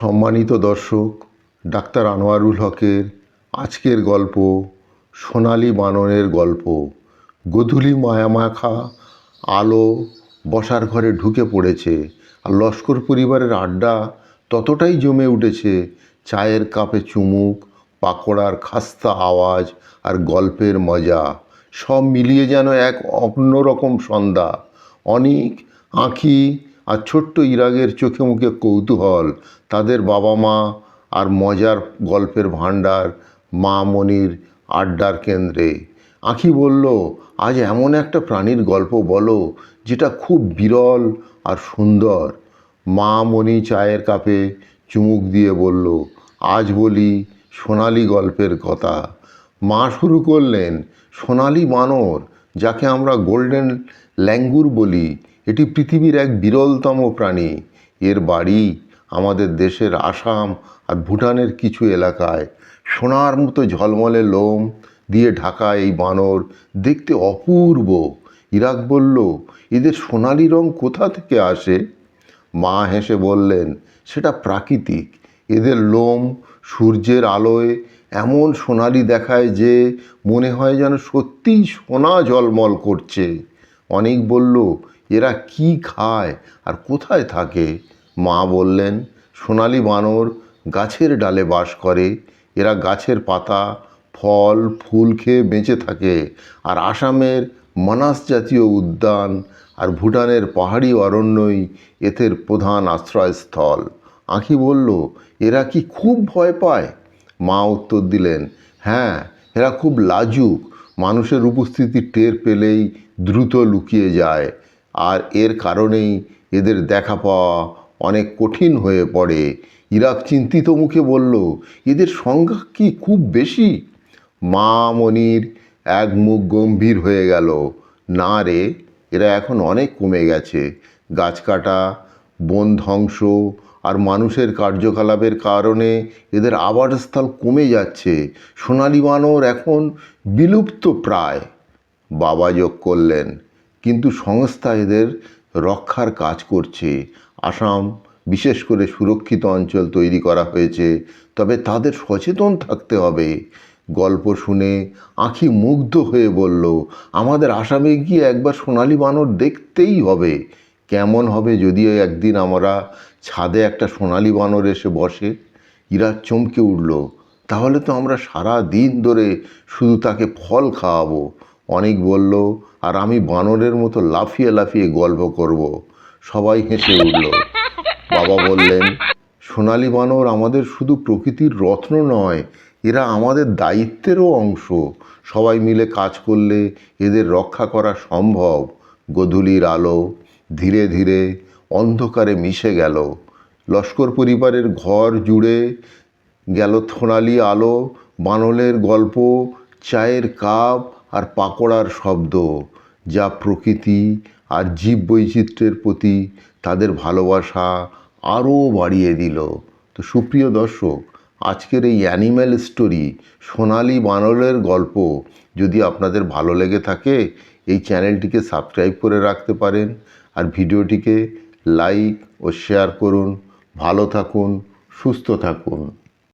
সম্মানিত দর্শক, ডাক্তার আনোয়ারুল হকের আজকের গল্প সোনালি বানরের গল্প। গোধূলি মায়ামাখা আলো বসার ঘরে ঢুকে পড়েছে, আর লস্কর পরিবারের আড্ডা ততটাই জমে উঠেছে। চায়ের কাপে চুমুক, পাকোড়ার খাস্তা আওয়াজ আর গল্পের মজা সব মিলিয়ে যেন এক অন্যরকম সন্ধ্যা। অনিক, আঁখি আর ছোট্ট ইরাগের চোখে মুখে কৌতূহল, তাদের বাবা মা আর মজার গল্পের ভাণ্ডার মা মনির আড্ডার কেন্দ্রে। আঁখি বলল, আজ এমন একটা প্রাণীর গল্প বলো যেটা খুব বিরল আর সুন্দর। মা মনি চায়ের কাপে চুমুক দিয়ে বলল, আজ বলি সোনালি গল্পের কথা। মা শুরু করলেন, সোনালি বানর, যাকে আমরা গোল্ডেন ল্যাঙ্গুর বলি, এটি পৃথিবীর এক বিরলতম প্রাণী। এর বাড়ি আমাদের দেশের আসাম আর ভুটানের কিছু এলাকায়। সোনার মতো ঝলমলে লোম দিয়ে ঢাকা এই বানর দেখতে অপূর্ব। ইরাক বলল, এদের সোনালি রং কোথা থেকে আসে? মা হেসে বললেন, সেটা প্রাকৃতিক। এদের লোম সূর্যের আলোয় এমন সোনালি দেখায় যে মনে হয় যেন সত্যিই সোনা ঝলমল করছে। অনেক বলল, এরা কি খায় আর কোথায় থাকে? মা বললেন, সোনালি বানর গাছের ডালে বাস করে। এরা গাছের পাতা, ফল, ফুল খেয়ে বেঁচে থাকে। আর আসামের মানাস জাতীয় উদ্যান আর ভুটানের পাহাড়ি অরণ্যই এদের প্রধান আশ্রয়স্থল। আঁখি বলল, এরা কি খুব ভয় পায়? মা উত্তর দিলেন, হ্যাঁ, এরা খুব লাজুক। মানুষের উপস্থিতি টের পেলেই দ্রুত লুকিয়ে যায়, আর এর কারণেই এদের দেখা পাওয়া অনেক কঠিন হয়ে পড়ে। ইরাক চিন্তিত মুখে বলল, এদের সংখ্যা কি খুব বেশি? মা মনির এক মুখ গম্ভীর হয়ে গেল, না রে, এরা এখন অনেক কমে গেছে। গাছ কাটা, বন ধ্বংস আর মানুষের কার্যকলাপের কারণে এদের আবাসস্থল কমে যাচ্ছে। সোনালি বানর এখন বিলুপ্ত প্রায়। বাবা যোগ করলেন, কিন্তু সংস্থা এদের রক্ষার কাজ করছে। আসাম বিশেষ করে সুরক্ষিত অঞ্চল তৈরি করা হয়েছে, তবে তাদের সচেতন থাকতে হবে। গল্প শুনে আঁখি মুগ্ধ হয়ে বলল, আমাদের আসামে গিয়ে একবার সোনালি বানর দেখতেই হবে। কেমন হবে যদি একদিন আমরা ছাদে একটা সোনালি বানর এসে বসে? ইরা চমকে উঠল, তাহলে তো আমরা সারা দিন ধরে শুধু তাকে ফল খাওয়াবো। অনেক বলল, আর আমি বানরের মতো লাফিয়ে লাফিয়ে গল্প করব। সবাই হেসে উঠল। বাবা বললেন, সোনালি বানর আমাদের শুধু প্রকৃতির রত্ন নয়, এরা আমাদের দায়িত্বেরও অংশ। সবাই মিলে কাজ করলে এদের রক্ষা করা সম্ভব। গোধূলির আলো ধীরে ধীরে অন্ধকারে মিশে গেল। লস্কর পরিবারের ঘর জুড়ে গেল সোনালি আলো, বানরের গল্প, চায়ের কাপ আর পাকোড়ার শব্দ, যা প্রকৃতি আর জীববৈচিত্র্যের প্রতি তাদের ভালোবাসা আরও বাড়িয়ে দিল। তো সুপ্রিয় দর্শক, আজকের এই অ্যানিম্যাল স্টোরি সোনালি বানরের গল্প যদি আপনাদের ভালো লেগে থাকে, এই চ্যানেলটিকে সাবস্ক্রাইব করে রাখতে পারেন, আর ভিডিওটিকে লাইক ও শেয়ার করুন। ভালো থাকুন, সুস্থ থাকুন।